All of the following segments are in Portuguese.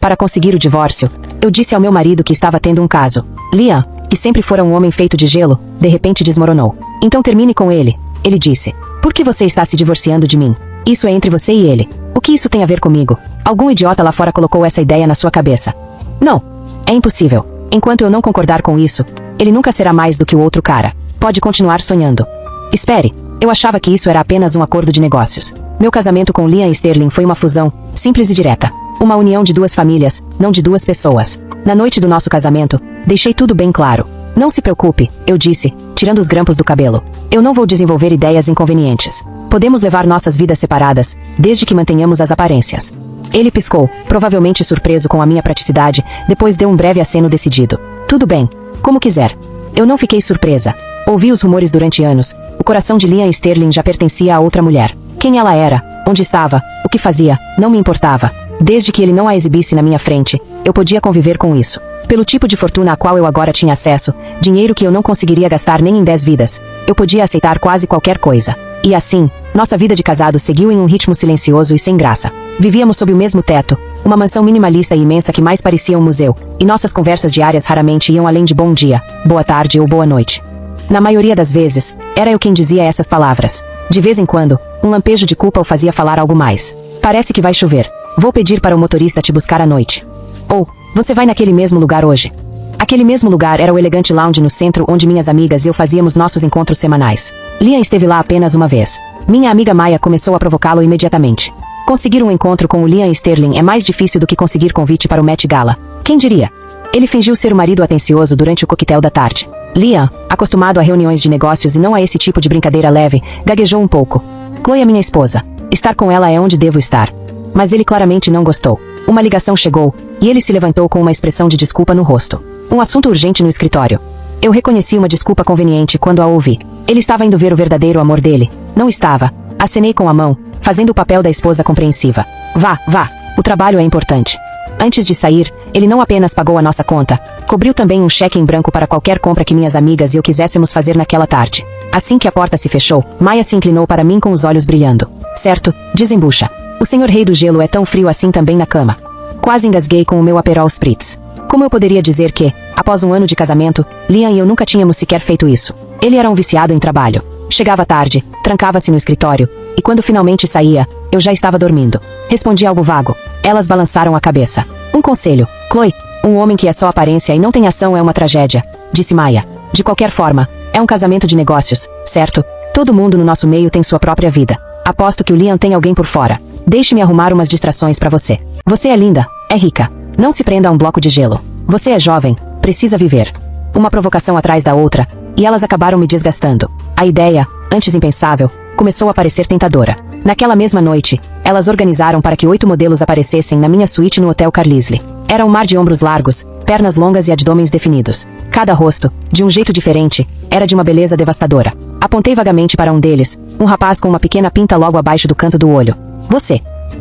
Para conseguir o divórcio, eu disse ao meu marido que estava tendo um caso. Liam, que sempre fora um homem feito de gelo, de repente desmoronou. Então termine com ele, ele disse. Por que você está se divorciando de mim? Isso é entre você e ele. O que isso tem a ver comigo? Algum idiota lá fora colocou essa ideia na sua cabeça. Não. É impossível. Enquanto eu não concordar com isso, ele nunca será mais do que o outro cara. Pode continuar sonhando. Espere. Eu achava que isso era apenas um acordo de negócios. Meu casamento com Liam Sterling foi uma fusão, simples e direta. Uma união de duas famílias, não de duas pessoas. Na noite do nosso casamento, deixei tudo bem claro. Não se preocupe, eu disse, tirando os grampos do cabelo. Eu não vou desenvolver ideias inconvenientes. Podemos levar nossas vidas separadas, desde que mantenhamos as aparências. Ele piscou, provavelmente surpreso com a minha praticidade, depois deu um breve aceno decidido. Tudo bem, como quiser. Eu não fiquei surpresa. Ouvi os rumores durante anos. O coração de Liam Sterling já pertencia a outra mulher. Quem ela era, onde estava, o que fazia, não me importava. Desde que ele não a exibisse na minha frente, eu podia conviver com isso. Pelo tipo de fortuna a qual eu agora tinha acesso, dinheiro que eu não conseguiria gastar nem em 10 vidas, eu podia aceitar quase qualquer coisa. E assim, nossa vida de casado seguiu em um ritmo silencioso e sem graça. Vivíamos sob o mesmo teto, uma mansão minimalista e imensa que mais parecia um museu, e nossas conversas diárias raramente iam além de bom dia, boa tarde ou boa noite. Na maioria das vezes, era eu quem dizia essas palavras. De vez em quando, um lampejo de culpa o fazia falar algo mais. Parece que vai chover. Vou pedir para o motorista te buscar à noite. Ou, você vai naquele mesmo lugar hoje. Aquele mesmo lugar era o elegante lounge no centro onde minhas amigas e eu fazíamos nossos encontros semanais. Liam esteve lá apenas uma vez. Minha amiga Maya começou a provocá-lo imediatamente. Conseguir um encontro com o Liam Sterling é mais difícil do que conseguir convite para o Met Gala. Quem diria? Ele fingiu ser o marido atencioso durante o coquetel da tarde. Liam, acostumado a reuniões de negócios e não a esse tipo de brincadeira leve, gaguejou um pouco. Chloe é minha esposa. Estar com ela é onde devo estar. Mas ele claramente não gostou. Uma ligação chegou, e ele se levantou com uma expressão de desculpa no rosto. Um assunto urgente no escritório. Eu reconheci uma desculpa conveniente quando a ouvi. Ele estava indo ver o verdadeiro amor dele. Não estava. Acenei com a mão, fazendo o papel da esposa compreensiva. Vá, vá. O trabalho é importante. Antes de sair, ele não apenas pagou a nossa conta, cobriu também um cheque em branco para qualquer compra que minhas amigas e eu quiséssemos fazer naquela tarde. Assim que a porta se fechou, Maya se inclinou para mim com os olhos brilhando. Certo, desembucha. O senhor rei do gelo é tão frio assim também na cama. Quase engasguei com o meu Aperol Spritz. Como eu poderia dizer que, após um ano de casamento, Liam e eu nunca tínhamos sequer feito isso? Ele era um viciado em trabalho. Chegava tarde, trancava-se no escritório, e quando finalmente saía, eu já estava dormindo. Respondi algo vago. Elas balançaram a cabeça. Um conselho, Chloe. Um homem que é só aparência e não tem ação é uma tragédia, disse Maya. De qualquer forma, é um casamento de negócios, certo? Todo mundo no nosso meio tem sua própria vida. Aposto que o Liam tem alguém por fora. Deixe-me arrumar umas distrações para você. Você é linda, é rica. Não se prenda a um bloco de gelo. Você é jovem, precisa viver. Uma provocação atrás da outra, e elas acabaram me desgastando. A ideia, antes impensável, começou a parecer tentadora. Naquela mesma noite, elas organizaram para que 8 modelos aparecessem na minha suíte no Hotel Carlisle. Era um mar de ombros largos, pernas longas e abdômenes definidos. Cada rosto, de um jeito diferente, era de uma beleza devastadora. Apontei vagamente para um deles, um rapaz com uma pequena pinta logo abaixo do canto do olho. Você.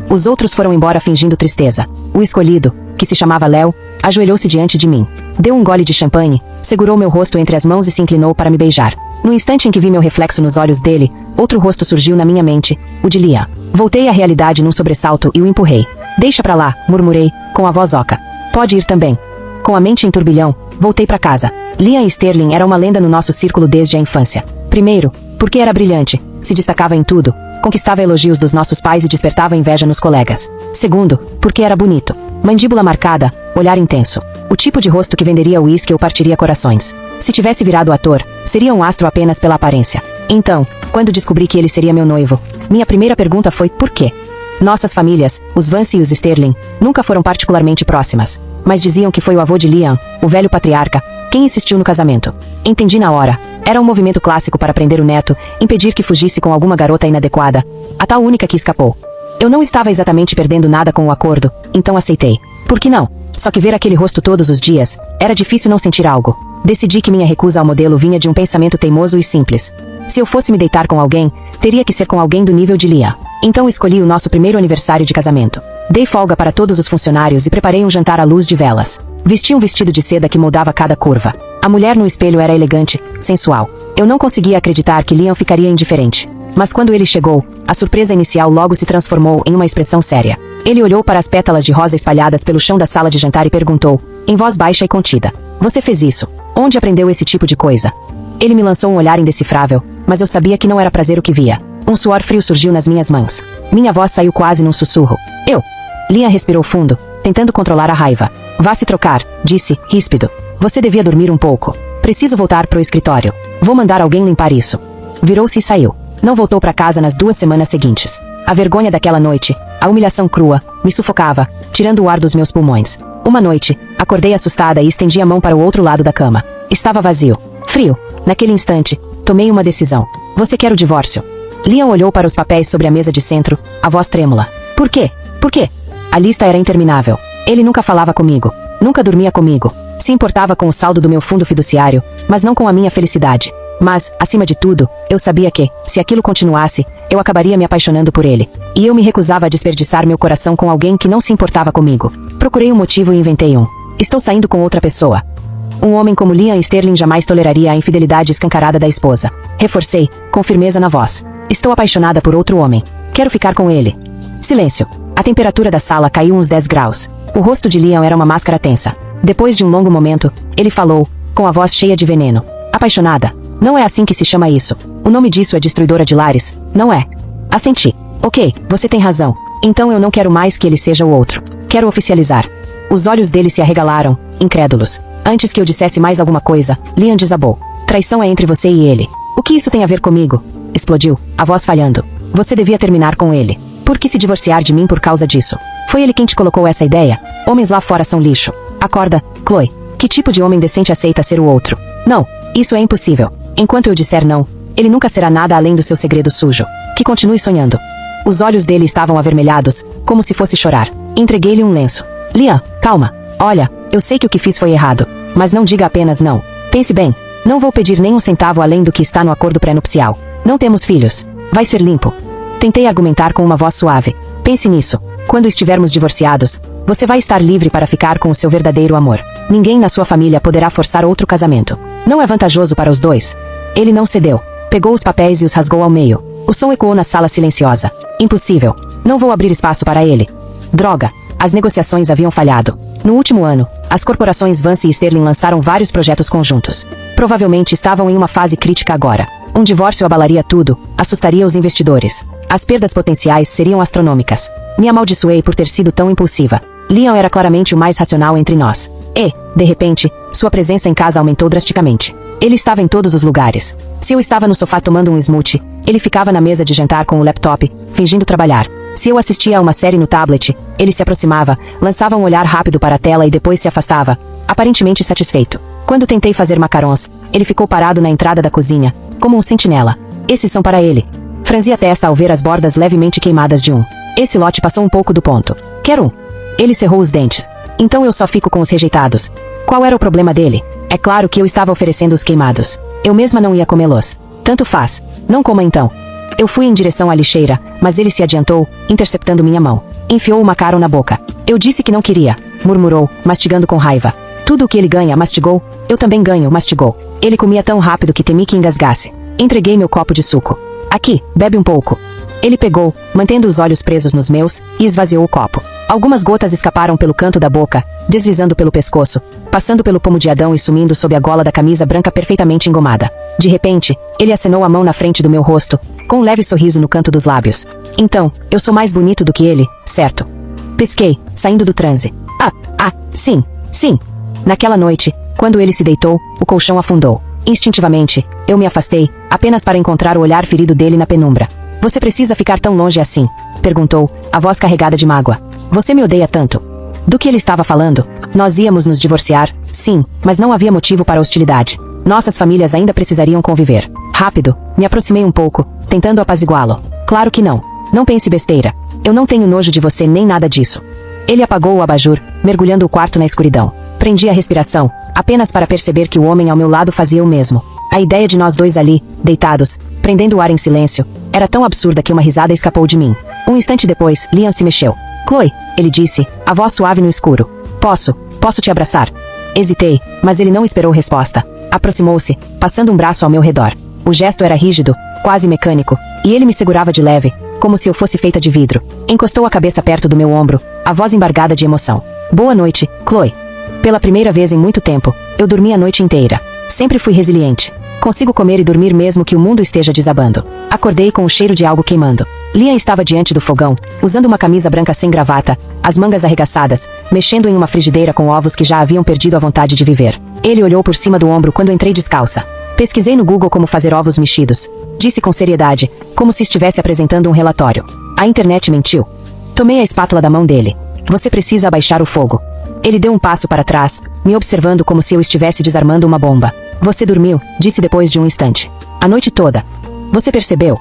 Os outros foram embora fingindo tristeza. O escolhido, que se chamava Léo, ajoelhou-se diante de mim. Deu um gole de champanhe, segurou meu rosto entre as mãos e se inclinou para me beijar. No instante em que vi meu reflexo nos olhos dele, outro rosto surgiu na minha mente, o de Liam. Voltei à realidade num sobressalto e o empurrei. Deixa pra lá, murmurei, com a voz oca. Pode ir também. Com a mente em turbilhão, voltei para casa. Liam Sterling era uma lenda no nosso círculo desde a infância. Primeiro, porque era brilhante, se destacava em tudo, conquistava elogios dos nossos pais e despertava inveja nos colegas. Segundo, porque era bonito. Mandíbula marcada, olhar intenso. O tipo de rosto que venderia uísque ou partiria corações. Se tivesse virado ator, seria um astro apenas pela aparência. Então, quando descobri que ele seria meu noivo, minha primeira pergunta foi por quê? Nossas famílias, os Vance e os Sterling, nunca foram particularmente próximas, mas diziam que foi o avô de Liam, o velho patriarca, quem insistiu no casamento. Entendi na hora. Era um movimento clássico para prender o neto, impedir que fugisse com alguma garota inadequada, a tal única que escapou. Eu não estava exatamente perdendo nada com o acordo, então aceitei. Por que não? Só que ver aquele rosto todos os dias, era difícil não sentir algo. Decidi que minha recusa ao modelo vinha de um pensamento teimoso e simples. Se eu fosse me deitar com alguém, teria que ser com alguém do nível de Liam. Então escolhi o nosso primeiro aniversário de casamento. Dei folga para todos os funcionários e preparei um jantar à luz de velas. Vesti um vestido de seda que moldava cada curva. A mulher no espelho era elegante, sensual. Eu não conseguia acreditar que Liam ficaria indiferente. Mas quando ele chegou, a surpresa inicial logo se transformou em uma expressão séria. Ele olhou para as pétalas de rosa espalhadas pelo chão da sala de jantar e perguntou, em voz baixa e contida: "Você fez isso? Onde aprendeu esse tipo de coisa?" Ele me lançou um olhar indecifrável, mas eu sabia que não era prazer o que via. Um suor frio surgiu nas minhas mãos. Minha voz saiu quase num sussurro. Liam respirou fundo, tentando controlar a raiva. "Vá se trocar", disse, ríspido. "Você devia dormir um pouco. Preciso voltar pro escritório. Vou mandar alguém limpar isso." Virou-se e saiu. Não voltou para casa nas 2 semanas seguintes. A vergonha daquela noite, a humilhação crua, me sufocava, tirando o ar dos meus pulmões. Uma noite, acordei assustada e estendi a mão para o outro lado da cama. Estava vazio. Frio. Naquele instante, tomei uma decisão. "Você quer o divórcio?" Liam olhou para os papéis sobre a mesa de centro, a voz trêmula. "Por quê? Por quê?" A lista era interminável. Ele nunca falava comigo. Nunca dormia comigo. Se importava com o saldo do meu fundo fiduciário, mas não com a minha felicidade. Mas, acima de tudo, eu sabia que, se aquilo continuasse, eu acabaria me apaixonando por ele. E eu me recusava a desperdiçar meu coração com alguém que não se importava comigo. Procurei um motivo e inventei um. "Estou saindo com outra pessoa." Um homem como Liam Sterling jamais toleraria a infidelidade escancarada da esposa. Reforcei, com firmeza na voz. "Estou apaixonada por outro homem. Quero ficar com ele." Silêncio. A temperatura da sala caiu uns 10 graus. O rosto de Liam era uma máscara tensa. Depois de um longo momento, ele falou, com a voz cheia de veneno. "Apaixonada? Não é assim que se chama isso. O nome disso é destruidora de lares, não é?" Assenti. "Ok, você tem razão. Então eu não quero mais que ele seja o outro. Quero oficializar." Os olhos dele se arregalaram, incrédulos. Antes que eu dissesse mais alguma coisa, Liam desabou. "Traição é entre você e ele. O que isso tem a ver comigo?" Explodiu, a voz falhando. "Você devia terminar com ele. Por que se divorciar de mim por causa disso? Foi ele quem te colocou essa ideia? Homens lá fora são lixo. Acorda, Chloe. Que tipo de homem decente aceita ser o outro? Não, isso é impossível. Enquanto eu disser não, ele nunca será nada além do seu segredo sujo. Que continue sonhando." Os olhos dele estavam avermelhados, como se fosse chorar. Entreguei-lhe um lenço. "Liam, calma. Olha, eu sei que o que fiz foi errado. Mas não diga apenas não. Pense bem. Não vou pedir nem um centavo além do que está no acordo pré-nupcial. Não temos filhos. Vai ser limpo." Tentei argumentar com uma voz suave. "Pense nisso. Quando estivermos divorciados, você vai estar livre para ficar com o seu verdadeiro amor. Ninguém na sua família poderá forçar outro casamento. Não é vantajoso para os dois." Ele não cedeu. Pegou os papéis e os rasgou ao meio. O som ecoou na sala silenciosa. "Impossível. Não vou abrir espaço para ele." Droga. As negociações haviam falhado. No último ano, as corporações Vance e Sterling lançaram vários projetos conjuntos. Provavelmente estavam em uma fase crítica agora. Um divórcio abalaria tudo, assustaria os investidores. As perdas potenciais seriam astronômicas. Me amaldiçoei por ter sido tão impulsiva. Liam era claramente o mais racional entre nós. E, de repente, sua presença em casa aumentou drasticamente. Ele estava em todos os lugares. Se eu estava no sofá tomando um smoothie, ele ficava na mesa de jantar com o laptop, fingindo trabalhar. Se eu assistia a uma série no tablet, ele se aproximava, lançava um olhar rápido para a tela e depois se afastava, aparentemente satisfeito. Quando tentei fazer macarons, ele ficou parado na entrada da cozinha, como um sentinela. "Esses são para ele." Franzi a testa ao ver as bordas levemente queimadas de um. "Esse lote passou um pouco do ponto. Quero um." Ele cerrou os dentes. "Então eu só fico com os rejeitados." Qual era o problema dele? É claro que eu estava oferecendo os queimados. Eu mesma não ia comê-los. "Tanto faz. Não coma então." Eu fui em direção à lixeira, mas ele se adiantou, interceptando minha mão. Enfiou o macarrão na boca. "Eu disse que não queria", murmurou, mastigando com raiva. "Tudo o que ele ganha, mastigou. Eu também ganho", mastigou. Ele comia tão rápido que temi que engasgasse. Entreguei meu copo de suco. "Aqui, bebe um pouco." Ele pegou, mantendo os olhos presos nos meus, e esvaziou o copo. Algumas gotas escaparam pelo canto da boca, deslizando pelo pescoço, passando pelo pomo de Adão e sumindo sob a gola da camisa branca perfeitamente engomada. De repente, ele acenou a mão na frente do meu rosto, com um leve sorriso no canto dos lábios. "Então, eu sou mais bonito do que ele, certo?" Pesquei, saindo do transe. Sim, sim." Naquela noite, quando ele se deitou, o colchão afundou. Instintivamente, eu me afastei, apenas para encontrar o olhar ferido dele na penumbra. "Você precisa ficar tão longe assim?" perguntou, a voz carregada de mágoa. "Você me odeia tanto." Do que ele estava falando? Nós íamos nos divorciar, sim, mas não havia motivo para hostilidade. Nossas famílias ainda precisariam conviver. Rápido, me aproximei um pouco, tentando apaziguá-lo. "Claro que não. Não pense besteira. Eu não tenho nojo de você nem nada disso." Ele apagou o abajur, mergulhando o quarto na escuridão. Prendi a respiração, apenas para perceber que o homem ao meu lado fazia o mesmo. A ideia de nós dois ali, deitados, prendendo o ar em silêncio, era tão absurda que uma risada escapou de mim. Um instante depois, Liam se mexeu. "Chloe", ele disse, a voz suave no escuro. Posso te abraçar?" Hesitei, mas ele não esperou resposta. Aproximou-se, passando um braço ao meu redor. O gesto era rígido, quase mecânico, e ele me segurava de leve, como se eu fosse feita de vidro. Encostou a cabeça perto do meu ombro, a voz embargada de emoção. Boa noite, Chloe. Pela primeira vez em muito tempo, eu dormi a noite inteira. Sempre fui resiliente. Consigo comer e dormir mesmo que o mundo esteja desabando. Acordei com o cheiro de algo queimando. Liam estava diante do fogão, usando uma camisa branca sem gravata, as mangas arregaçadas, mexendo em uma frigideira com ovos que já haviam perdido a vontade de viver. Ele olhou por cima do ombro quando entrei descalça. Pesquisei no Google como fazer ovos mexidos. Disse com seriedade, como se estivesse apresentando um relatório. A internet mentiu. Tomei a espátula da mão dele. Você precisa abaixar o fogo. Ele deu um passo para trás, me observando como se eu estivesse desarmando uma bomba. Você dormiu, disse depois de um instante. A noite toda. Você percebeu?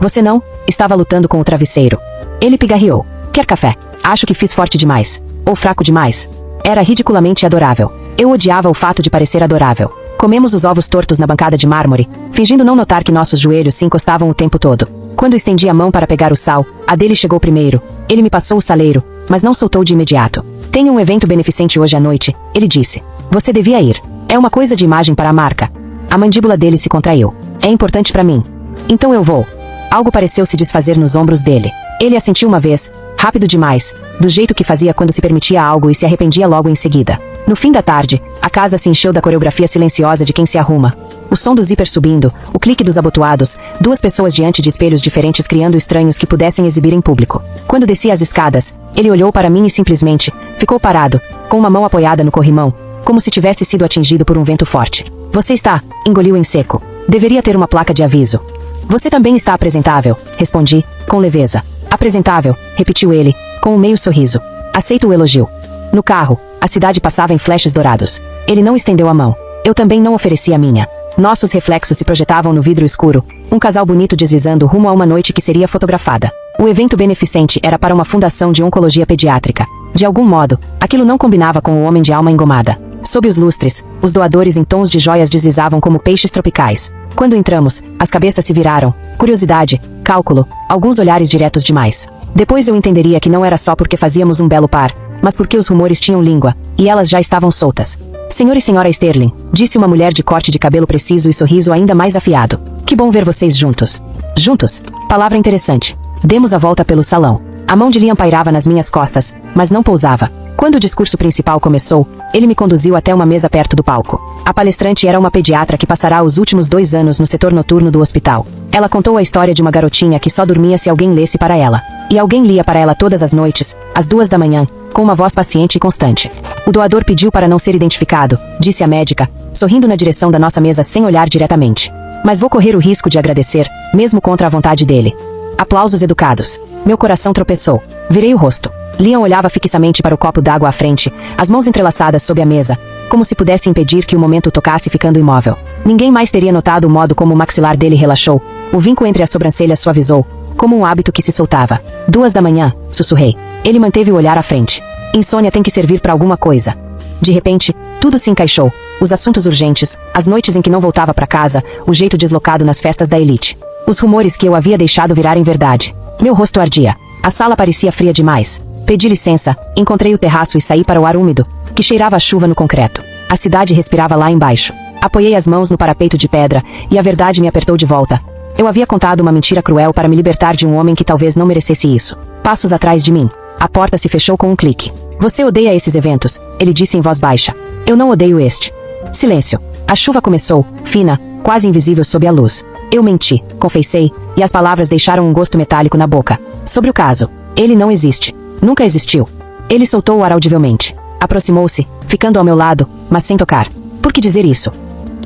Você não? Estava lutando com o travesseiro. Ele pigarreou. Quer café? Acho que fiz forte demais. Ou fraco demais. Era ridiculamente adorável. Eu odiava o fato de parecer adorável. Comemos os ovos tortos na bancada de mármore, fingindo não notar que nossos joelhos se encostavam o tempo todo. Quando estendi a mão para pegar o sal, a dele chegou primeiro. Ele me passou o saleiro, mas não soltou de imediato. Tenho um evento beneficente hoje à noite, ele disse. Você devia ir. É uma coisa de imagem para a marca. A mandíbula dele se contraiu. É importante para mim. Então eu vou. Algo pareceu se desfazer nos ombros dele. Ele assentiu uma vez, rápido demais, do jeito que fazia quando se permitia algo e se arrependia logo em seguida. No fim da tarde, a casa se encheu da coreografia silenciosa de quem se arruma. O som do zíper subindo, o clique dos abotoados, duas pessoas diante de espelhos diferentes criando estranhos que pudessem exibir em público. Quando descia as escadas, ele olhou para mim e simplesmente ficou parado, com uma mão apoiada no corrimão, como se tivesse sido atingido por um vento forte. Você está, engoliu em seco. Deveria ter uma placa de aviso. Você também está apresentável, respondi, com leveza. Apresentável, repetiu ele, com um meio sorriso. Aceito o elogio. No carro, a cidade passava em flashes dourados. Ele não estendeu a mão. Eu também não ofereci a minha. Nossos reflexos se projetavam no vidro escuro, um casal bonito deslizando rumo a uma noite que seria fotografada. O evento beneficente era para uma fundação de oncologia pediátrica. De algum modo, aquilo não combinava com o homem de alma engomada. Sob os lustres, os doadores em tons de joias deslizavam como peixes tropicais. Quando entramos, as cabeças se viraram. Curiosidade, cálculo, alguns olhares diretos demais. Depois eu entenderia que não era só porque fazíamos um belo par, mas porque os rumores tinham língua, e elas já estavam soltas. Senhor e senhora Sterling, disse uma mulher de corte de cabelo preciso e sorriso ainda mais afiado. Que bom ver vocês juntos. Juntos? Palavra interessante. Demos a volta pelo salão. A mão de Liam pairava nas minhas costas, mas não pousava. Quando o discurso principal começou, ele me conduziu até uma mesa perto do palco. A palestrante era uma pediatra que passará os últimos 2 anos no setor noturno do hospital. Ela contou a história de uma garotinha que só dormia se alguém lesse para ela. E alguém lia para ela todas as noites, às 2 da manhã, com uma voz paciente e constante. O doador pediu para não ser identificado, disse a médica, sorrindo na direção da nossa mesa sem olhar diretamente. Mas vou correr o risco de agradecer, mesmo contra a vontade dele. Aplausos educados. Meu coração tropeçou. Virei o rosto. Liam olhava fixamente para o copo d'água à frente, as mãos entrelaçadas sob a mesa, como se pudesse impedir que o momento tocasse ficando imóvel. Ninguém mais teria notado o modo como o maxilar dele relaxou, o vinco entre as sobrancelhas suavizou, como um hábito que se soltava. 2 da manhã, sussurrei. Ele manteve o olhar à frente. Insônia tem que servir para alguma coisa. De repente, tudo se encaixou. Os assuntos urgentes, as noites em que não voltava para casa, o jeito deslocado nas festas da elite. Os rumores que eu havia deixado virarem verdade. Meu rosto ardia. A sala parecia fria demais. Pedi licença, encontrei o terraço e saí para o ar úmido, que cheirava a chuva no concreto. A cidade respirava lá embaixo. Apoiei as mãos no parapeito de pedra, e a verdade me apertou de volta. Eu havia contado uma mentira cruel para me libertar de um homem que talvez não merecesse isso. Passos atrás de mim. A porta se fechou com um clique. Você odeia esses eventos, ele disse em voz baixa. Eu não odeio este. Silêncio. A chuva começou, fina, quase invisível sob a luz. Eu menti, confessei, e as palavras deixaram um gosto metálico na boca. Sobre o caso. Ele não existe. Nunca existiu. Ele soltou o ar audivelmente. Aproximou-se, ficando ao meu lado, mas sem tocar. Por que dizer isso?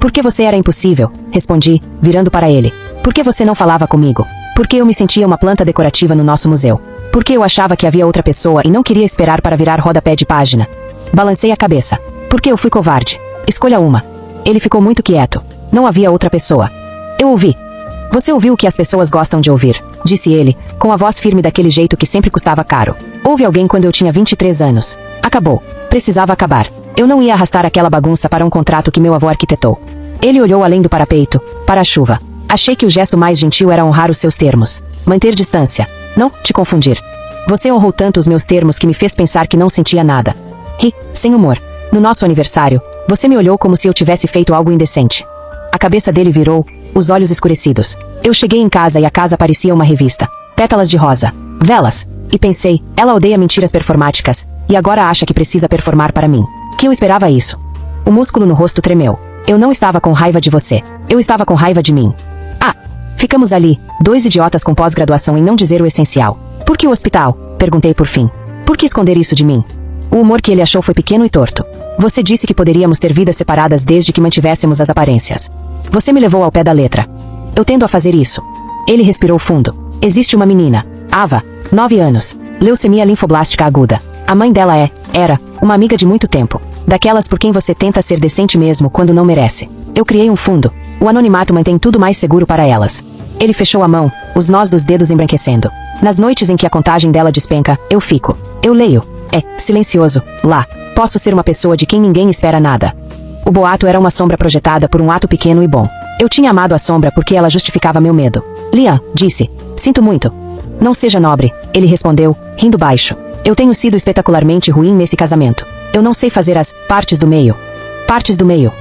Porque você era impossível, respondi, virando para ele. Por que você não falava comigo? Porque eu me sentia uma planta decorativa no nosso museu. Porque eu achava que havia outra pessoa e não queria esperar para virar rodapé de página. Balancei a cabeça. Porque eu fui covarde. Escolha uma. Ele ficou muito quieto. Não havia outra pessoa. Eu ouvi. Você ouviu o que as pessoas gostam de ouvir, disse ele, com a voz firme daquele jeito que sempre custava caro. Houve alguém quando eu tinha 23 anos. Acabou. Precisava acabar. Eu não ia arrastar aquela bagunça para um contrato que meu avô arquitetou. Ele olhou além do parapeito, para a chuva. Achei que o gesto mais gentil era honrar os seus termos. Manter distância. Não te confundir. Você honrou tanto os meus termos que me fez pensar que não sentia nada. Ri, sem humor. No nosso aniversário, você me olhou como se eu tivesse feito algo indecente. A cabeça dele virou, os olhos escurecidos. Eu cheguei em casa e a casa parecia uma revista. Pétalas de rosa. Velas. E pensei, ela odeia mentiras performáticas, e agora acha que precisa performar para mim. Que eu esperava isso. O músculo no rosto tremeu. Eu não estava com raiva de você. Eu estava com raiva de mim. Ah! Ficamos ali, dois idiotas com pós-graduação em não dizer o essencial. Por que o hospital? Perguntei por fim. Por que esconder isso de mim? O humor que ele achou foi pequeno e torto. Você disse que poderíamos ter vidas separadas desde que mantivéssemos as aparências. Você me levou ao pé da letra. Eu tendo a fazer isso. Ele respirou fundo. Existe uma menina, Ava, 9 anos, leucemia linfoblástica aguda. A mãe dela era, uma amiga de muito tempo. Daquelas por quem você tenta ser decente mesmo quando não merece. Eu criei um fundo. O anonimato mantém tudo mais seguro para elas. Ele fechou a mão, os nós dos dedos embranquecendo. Nas noites em que a contagem dela despenca, eu fico. Eu leio. É, silencioso, lá. Posso ser uma pessoa de quem ninguém espera nada. O boato era uma sombra projetada por um ato pequeno e bom. Eu tinha amado a sombra porque ela justificava meu medo. Liam, disse. Sinto muito. Não seja nobre, ele respondeu, rindo baixo. Eu tenho sido espetacularmente ruim nesse casamento. Eu não sei fazer as partes do meio. Partes do meio.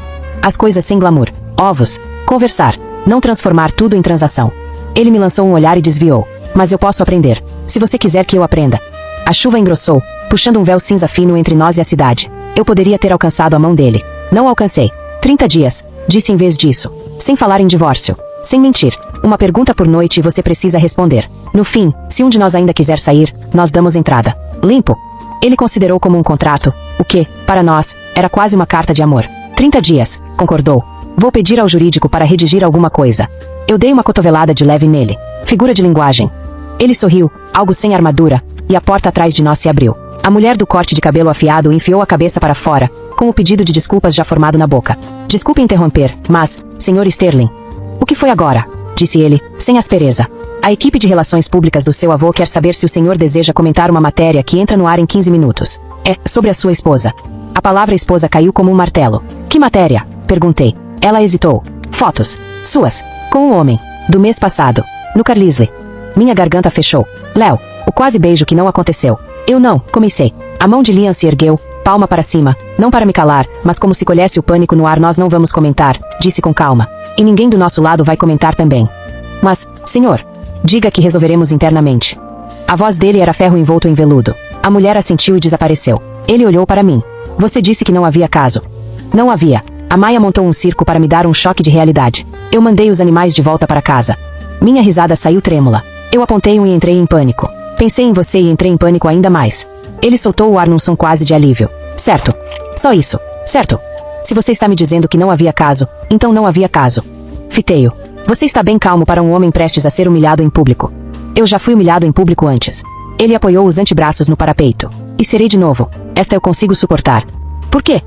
As coisas sem glamour. Ovos. Conversar. Não transformar tudo em transação. Ele me lançou um olhar e desviou. Mas eu posso aprender. Se você quiser que eu aprenda. A chuva engrossou, puxando um véu cinza fino entre nós e a cidade. Eu poderia ter alcançado a mão dele. Não alcancei. 30 dias, disse em vez disso. Sem falar em divórcio. Sem mentir. Uma pergunta por noite e você precisa responder. No fim, se um de nós ainda quiser sair, nós damos entrada. Limpo. Ele considerou como um contrato, o que, para nós, era quase uma carta de amor. 30 dias, concordou. Vou pedir ao jurídico para redigir alguma coisa. Eu dei uma cotovelada de leve nele. Figura de linguagem. Ele sorriu, algo sem armadura, e a porta atrás de nós se abriu. A mulher do corte de cabelo afiado enfiou a cabeça para fora, com o pedido de desculpas já formado na boca. Desculpe interromper, mas, Sr. Sterling. O que foi agora? Disse ele, sem aspereza. A equipe de relações públicas do seu avô quer saber se o senhor deseja comentar uma matéria que entra no ar em 15 minutos. É, sobre a sua esposa. A palavra esposa caiu como um martelo. Que matéria? Perguntei. Ela hesitou. Fotos. Suas. Com o homem. Do mês passado. No Carlisle. Minha garganta fechou. Léo. O quase beijo que não aconteceu. Eu não, comecei. A mão de Liam se ergueu, palma para cima, não para me calar, mas como se colhesse o pânico no ar. Nós não vamos comentar, disse com calma. E ninguém do nosso lado vai comentar também. Mas, senhor, diga que resolveremos internamente. A voz dele era ferro envolto em veludo. A mulher assentiu e desapareceu. Ele olhou para mim. Você disse que não havia caso. Não havia. A Maia montou um circo para me dar um choque de realidade. Eu mandei os animais de volta para casa. Minha risada saiu trêmula. Eu apontei e entrei em pânico. Pensei em você e entrei em pânico ainda mais. Ele soltou o ar num som quase de alívio. Certo. Só isso. Certo. Se você está me dizendo que não havia caso, então não havia caso. Fiteio. Você está bem calmo para um homem prestes a ser humilhado em público. Eu já fui humilhado em público antes. Ele apoiou os antebraços no parapeito. E serei de novo. Esta eu consigo suportar. Por quê?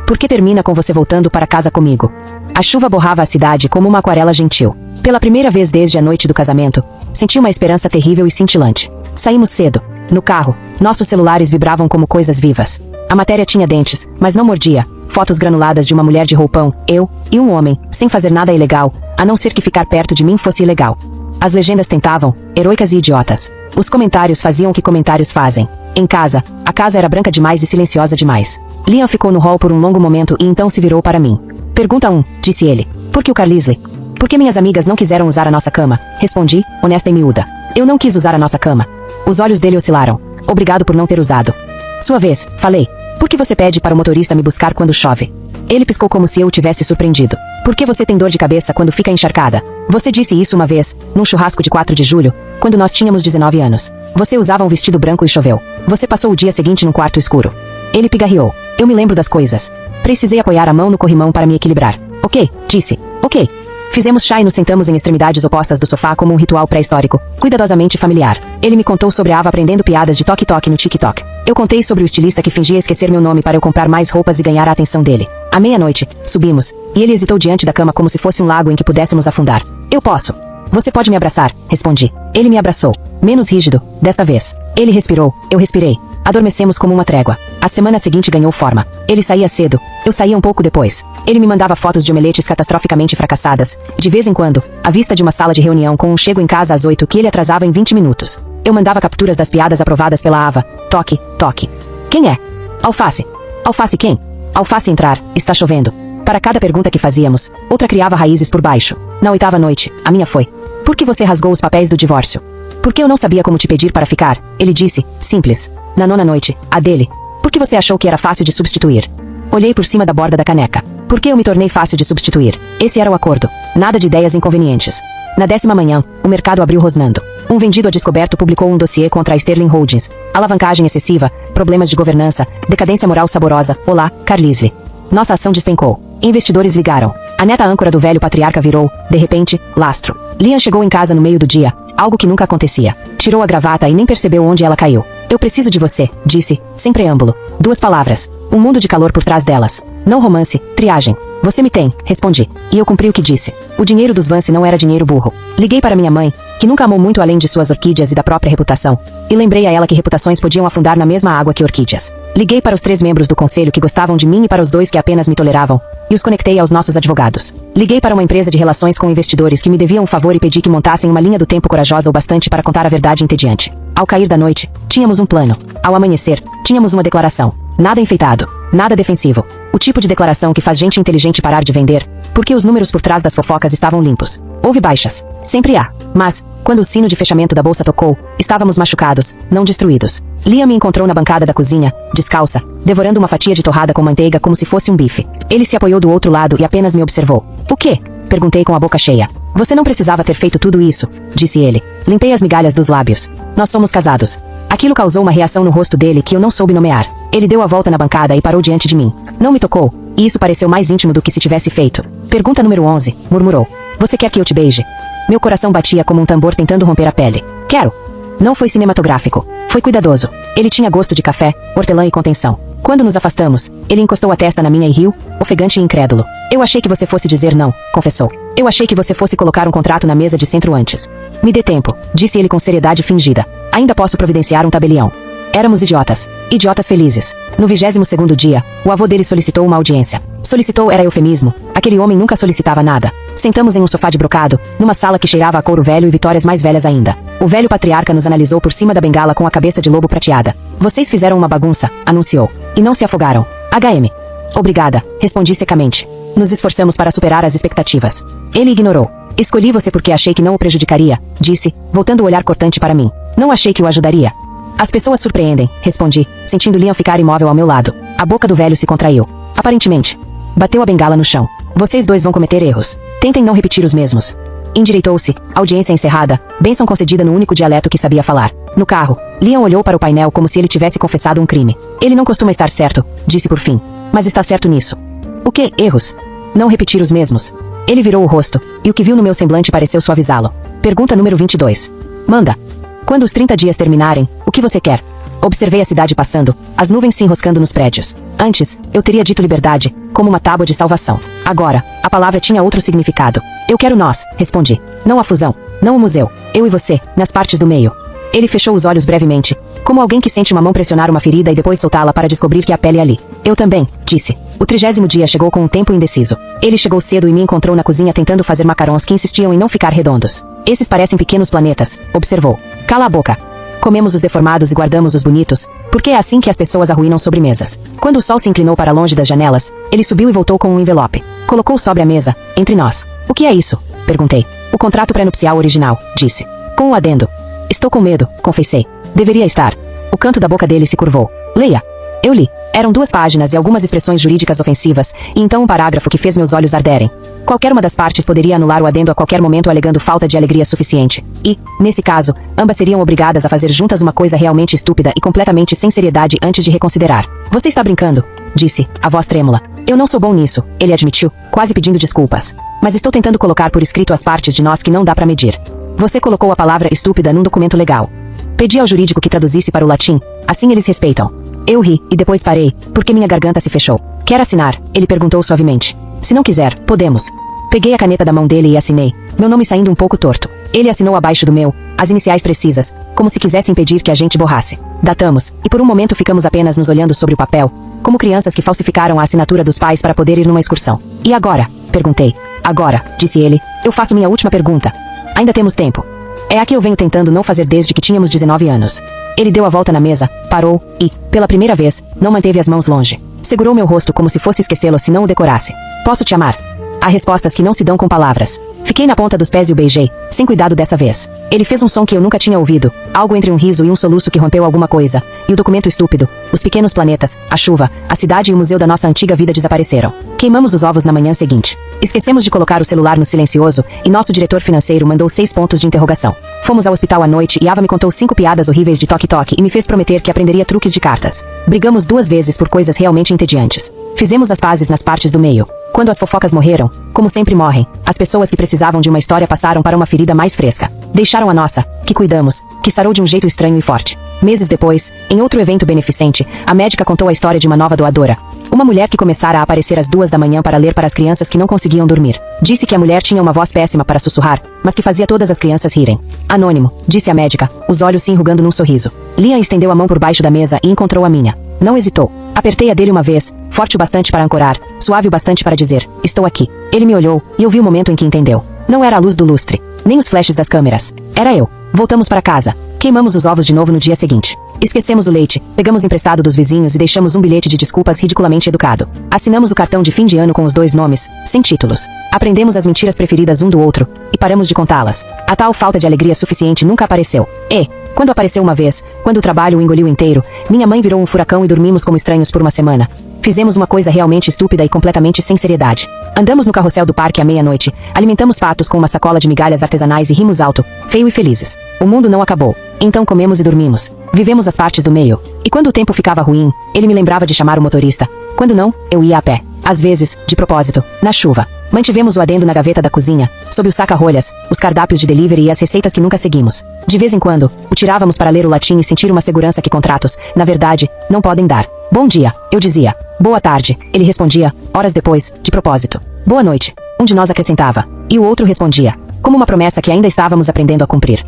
Porque termina com você voltando para casa comigo. A chuva borrava a cidade como uma aquarela gentil. Pela primeira vez desde a noite do casamento, senti uma esperança terrível e cintilante. Saímos cedo. No carro, nossos celulares vibravam como coisas vivas. A matéria tinha dentes, mas não mordia. Fotos granuladas de uma mulher de roupão, eu e um homem, sem fazer nada ilegal, a não ser que ficar perto de mim fosse ilegal. As legendas tentavam, heroicas e idiotas. Os comentários faziam o que comentários fazem. Em casa, a casa era branca demais e silenciosa demais. Liam ficou no hall por um longo momento e então se virou para mim. Pergunta 1, disse ele. Por que o Carlisle? Por que minhas amigas não quiseram usar a nossa cama? Respondi, honesta e miúda. Eu não quis usar a nossa cama. Os olhos dele oscilaram. Obrigado por não ter usado. Sua vez, falei. Por que você pede para o motorista me buscar quando chove? Ele piscou como se eu o tivesse surpreendido. Por que você tem dor de cabeça quando fica encharcada? Você disse isso uma vez, num churrasco de 4 de julho, quando nós tínhamos 19 anos. Você usava um vestido branco e choveu. Você passou o dia seguinte num quarto escuro. Ele pigarreou. Eu me lembro das coisas. Precisei apoiar a mão no corrimão para me equilibrar. Ok, disse. Ok. Fizemos chá e nos sentamos em extremidades opostas do sofá como um ritual pré-histórico, cuidadosamente familiar. Ele me contou sobre a Ava aprendendo piadas de toque-toque no TikTok. Eu contei sobre o estilista que fingia esquecer meu nome para eu comprar mais roupas e ganhar a atenção dele. À meia-noite, subimos, e ele hesitou diante da cama como se fosse um lago em que pudéssemos afundar. Eu posso. Você pode me abraçar, respondi. Ele me abraçou. Menos rígido, desta vez. Ele respirou, eu respirei. Adormecemos como uma trégua. A semana seguinte ganhou forma. Ele saía cedo, eu saía um pouco depois. Ele me mandava fotos de omeletes catastroficamente fracassadas. De vez em quando, à vista de uma sala de reunião com um chego em casa às 8 que ele atrasava em 20 minutos. Eu mandava capturas das piadas aprovadas pela Ava. Toque, toque. Quem é? Alface. Alface quem? Alface entrar, está chovendo. Para cada pergunta que fazíamos, outra criava raízes por baixo. Na 8ª noite, a minha foi: por que você rasgou os papéis do divórcio? Porque eu não sabia como te pedir para ficar, ele disse, simples. Na 9ª noite, a dele: por que você achou que era fácil de substituir? Olhei por cima da borda da caneca. Por que eu me tornei fácil de substituir? Esse era o acordo. Nada de ideias inconvenientes. Na 10ª manhã, o mercado abriu rosnando. Um vendido a descoberto publicou um dossiê contra a Sterling Holdings. Alavancagem excessiva, problemas de governança, decadência moral saborosa. Olá, Carlisle. Nossa ação despencou. Investidores ligaram. A neta âncora do velho patriarca virou, de repente, lastro. Liam chegou em casa no meio do dia, algo que nunca acontecia. Tirou a gravata e nem percebeu onde ela caiu. Eu preciso de você, disse, sem preâmbulo. 2 palavras. Um mundo de calor por trás delas. Não romance, triagem. Você me tem, respondi. E eu cumpri o que disse. O dinheiro dos Vance não era dinheiro burro. Liguei para minha mãe, que nunca amou muito além de suas orquídeas e da própria reputação. E lembrei a ela que reputações podiam afundar na mesma água que orquídeas. Liguei para os 3 membros do conselho que gostavam de mim e para os 2 que apenas me toleravam. E os conectei aos nossos advogados. Liguei para uma empresa de relações com investidores que me deviam um favor e pedi que montassem uma linha do tempo corajosa o bastante para contar a verdade entediante. Ao cair da noite, tínhamos um plano. Ao amanhecer, tínhamos uma declaração. Nada enfeitado, nada defensivo. O tipo de declaração que faz gente inteligente parar de vender, porque os números por trás das fofocas estavam limpos. Houve baixas, sempre há. Mas, quando o sino de fechamento da bolsa tocou, estávamos machucados, não destruídos. Liam me encontrou na bancada da cozinha, descalça, devorando uma fatia de torrada com manteiga como se fosse um bife. Ele se apoiou do outro lado e apenas me observou. O quê? Perguntei com a boca cheia. Você não precisava ter feito tudo isso, disse ele. Limpei as migalhas dos lábios. Nós somos casados. Aquilo causou uma reação no rosto dele que eu não soube nomear. Ele deu a volta na bancada e parou diante de mim. Não me tocou, e isso pareceu mais íntimo do que se tivesse feito. Pergunta número 11, murmurou. Você quer que eu te beije? Meu coração batia como um tambor tentando romper a pele. Quero. Não foi cinematográfico. Foi cuidadoso. Ele tinha gosto de café, hortelã e contenção. Quando nos afastamos, ele encostou a testa na minha e riu, ofegante e incrédulo. Eu achei que você fosse dizer não, confessou. Eu achei que você fosse colocar um contrato na mesa de centro antes. Me dê tempo, disse ele com seriedade fingida. Ainda posso providenciar um tabelião. Éramos idiotas. Idiotas felizes. No 22º dia, o avô dele solicitou uma audiência. Solicitou era eufemismo. Aquele homem nunca solicitava nada. Sentamos em um sofá de brocado, numa sala que cheirava a couro velho e vitórias mais velhas ainda. O velho patriarca nos analisou por cima da bengala com a cabeça de lobo prateada. Vocês fizeram uma bagunça, anunciou. E não se afogaram. HM. Obrigada, respondi secamente. Nos esforçamos para superar as expectativas. Ele ignorou. Escolhi você porque achei que não o prejudicaria, disse, voltando o olhar cortante para mim. Não achei que o ajudaria. As pessoas surpreendem, respondi, sentindo Liam ficar imóvel ao meu lado. A boca do velho se contraiu. Aparentemente. Bateu a bengala no chão. Vocês 2 vão cometer erros. Tentem não repetir os mesmos. Endireitou-se, audiência encerrada, bênção concedida no único dialeto que sabia falar. No carro, Liam olhou para o painel como se ele tivesse confessado um crime. Ele não costuma estar certo, disse por fim. Mas está certo nisso. O que? Erros? Não repetir os mesmos. Ele virou o rosto, e o que viu no meu semblante pareceu suavizá-lo. Pergunta número 22. Manda. Quando os 30 dias terminarem, o que você quer? Observei a cidade passando, as nuvens se enroscando nos prédios. Antes, eu teria dito liberdade, como uma tábua de salvação. Agora, a palavra tinha outro significado. Eu quero nós, respondi. Não a fusão, não o museu. Eu e você, nas partes do meio. Ele fechou os olhos brevemente, como alguém que sente uma mão pressionar uma ferida e depois soltá-la para descobrir que a pele é ali. Eu também, disse. O 30º dia chegou com um tempo indeciso. Ele chegou cedo e me encontrou na cozinha tentando fazer macarrões que insistiam em não ficar redondos. Esses parecem pequenos planetas, observou. Cala a boca. Comemos os deformados e guardamos os bonitos, porque é assim que as pessoas arruinam sobremesas. Quando o sol se inclinou para longe das janelas, ele subiu e voltou com um envelope. Colocou sobre a mesa, entre nós. O que é isso? Perguntei. O contrato pré-nupcial original, disse. Com o adendo. Estou com medo, confessei. Deveria estar. O canto da boca dele se curvou. Leia. Eu li. Eram 2 páginas e algumas expressões jurídicas ofensivas, e então um parágrafo que fez meus olhos arderem. Qualquer uma das partes poderia anular o adendo a qualquer momento alegando falta de alegria suficiente. E, nesse caso, ambas seriam obrigadas a fazer juntas uma coisa realmente estúpida e completamente sem seriedade antes de reconsiderar. Você está brincando? Disse, a voz trêmula. Eu não sou bom nisso, ele admitiu, quase pedindo desculpas. Mas estou tentando colocar por escrito as partes de nós que não dá para medir. Você colocou a palavra estúpida num documento legal. Pedi ao jurídico que traduzisse para o latim, assim eles respeitam. Eu ri, e depois parei, porque minha garganta se fechou. Quer assinar? Ele perguntou suavemente. Se não quiser, podemos. Peguei a caneta da mão dele e assinei, meu nome saindo um pouco torto. Ele assinou abaixo do meu, as iniciais precisas, como se quisesse impedir que a gente borrasse. Datamos, e por um momento ficamos apenas nos olhando sobre o papel, como crianças que falsificaram a assinatura dos pais para poder ir numa excursão. E agora? Perguntei. Agora, disse ele, eu faço minha última pergunta. Ainda temos tempo. É a que eu venho tentando não fazer desde que tínhamos 19 anos. Ele deu a volta na mesa, parou, e, pela primeira vez, não manteve as mãos longe. Segurou meu rosto como se fosse esquecê-lo se não o decorasse. Posso te amar? Há respostas que não se dão com palavras. Fiquei na ponta dos pés e o beijei, sem cuidado dessa vez. Ele fez um som que eu nunca tinha ouvido, algo entre um riso e um soluço que rompeu alguma coisa. E o documento estúpido, os pequenos planetas, a chuva, a cidade e o museu da nossa antiga vida desapareceram. Queimamos os ovos na manhã seguinte. Esquecemos de colocar o celular no silencioso e nosso diretor financeiro mandou 6 pontos de interrogação. Fomos ao hospital à noite e Ava me contou 5 piadas horríveis de toque-toque e me fez prometer que aprenderia truques de cartas. Brigamos 2 vezes por coisas realmente entediantes. Fizemos as pazes nas partes do meio. Quando as fofocas morreram, como sempre morrem, as pessoas que precisavam de uma história passaram para uma ferida mais fresca. Deixaram a nossa, que cuidamos, que sarou de um jeito estranho e forte. Meses depois, em outro evento beneficente, a médica contou a história de uma nova doadora. Uma mulher que começara a aparecer às 2 da manhã para ler para as crianças que não conseguiam dormir. Disse que a mulher tinha uma voz péssima para sussurrar, mas que fazia todas as crianças rirem. Anônimo, disse a médica, os olhos se enrugando num sorriso. Liam estendeu a mão por baixo da mesa e encontrou a minha. Não hesitou. Apertei a dele uma vez, forte o bastante para ancorar, suave o bastante para dizer, estou aqui. Ele me olhou, e eu vi o momento em que entendeu. Não era a luz do lustre, nem os flashes das câmeras. Era eu. Voltamos para casa. Queimamos os ovos de novo no dia seguinte. Esquecemos o leite, pegamos emprestado dos vizinhos e deixamos um bilhete de desculpas ridiculamente educado. Assinamos o cartão de fim de ano com os 2 nomes, sem títulos. Aprendemos as mentiras preferidas um do outro, e paramos de contá-las. A tal falta de alegria suficiente nunca apareceu. E, quando apareceu uma vez, quando o trabalho o engoliu inteiro, minha mãe virou um furacão e dormimos como estranhos por uma semana. Fizemos uma coisa realmente estúpida e completamente sem seriedade. Andamos no carrossel do parque à meia-noite, alimentamos patos com uma sacola de migalhas artesanais e rimos alto, feio e felizes. O mundo não acabou. Então comemos e dormimos. Vivemos as partes do meio. E quando o tempo ficava ruim, ele me lembrava de chamar o motorista. Quando não, eu ia a pé. Às vezes, de propósito, na chuva. Mantivemos o adendo na gaveta da cozinha, sob o saca-rolhas, os cardápios de delivery e as receitas que nunca seguimos. De vez em quando, o tirávamos para ler o latim e sentir uma segurança que contratos, na verdade, não podem dar. Bom dia, eu dizia. Boa tarde, ele respondia, horas depois, de propósito. Boa noite, um de nós acrescentava. E o outro respondia, como uma promessa que ainda estávamos aprendendo a cumprir.